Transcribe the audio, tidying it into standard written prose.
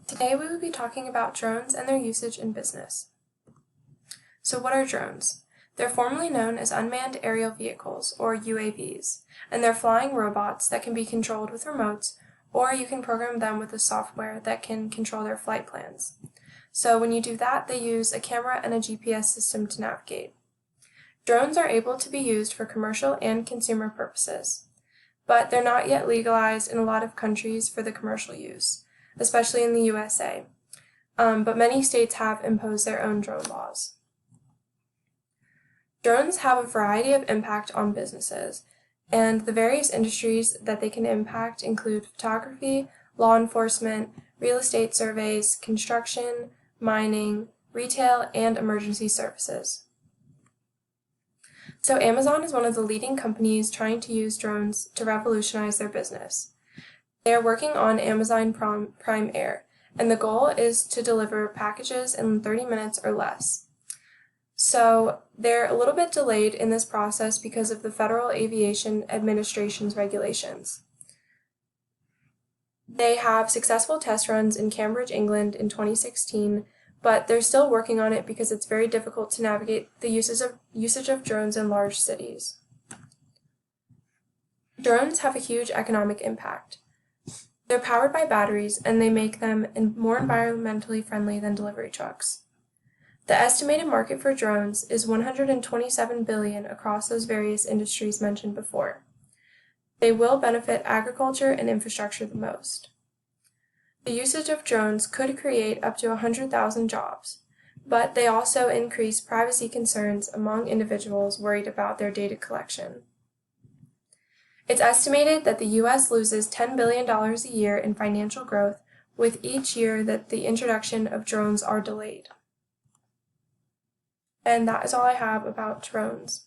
Today we will be talking about drones and their usage in business. So what are drones? They're formerly known as unmanned aerial vehicles, or UAVs, and they're flying robots that can be controlled with remotes, or you can program them with a software that can control their flight plans. So when you do that, they use a camera and a GPS system to navigate. Drones are able to be used for commercial and consumer purposes, but they're not yet legalized in a lot of countries for the commercial use, especially in the USA. But many states have imposed their own drone laws. Drones have a variety of impact on businesses, and the various industries that they can impact include photography, law enforcement, real estate surveys, construction, mining, retail, and emergency services. So Amazon is one of the leading companies trying to use drones to revolutionize their business. They are working on Amazon Prime Air, and the goal is to deliver packages in 30 minutes or less. So they're a little bit delayed in this process because of the Federal Aviation Administration's regulations. They have successful test runs in Cambridge, England in 2016, but they're still working on it because it's very difficult to navigate the usage of drones in large cities. Drones have a huge economic impact. They're powered by batteries, and they make them more environmentally friendly than delivery trucks. The estimated market for drones is $127 billion across those various industries mentioned before. They will benefit agriculture and infrastructure the most. The usage of drones could create up to 100,000 jobs, but they also increase privacy concerns among individuals worried about their data collection. It's estimated that the U.S. loses $10 billion a year in financial growth with each year that the introduction of drones are delayed. And that is all I have about drones.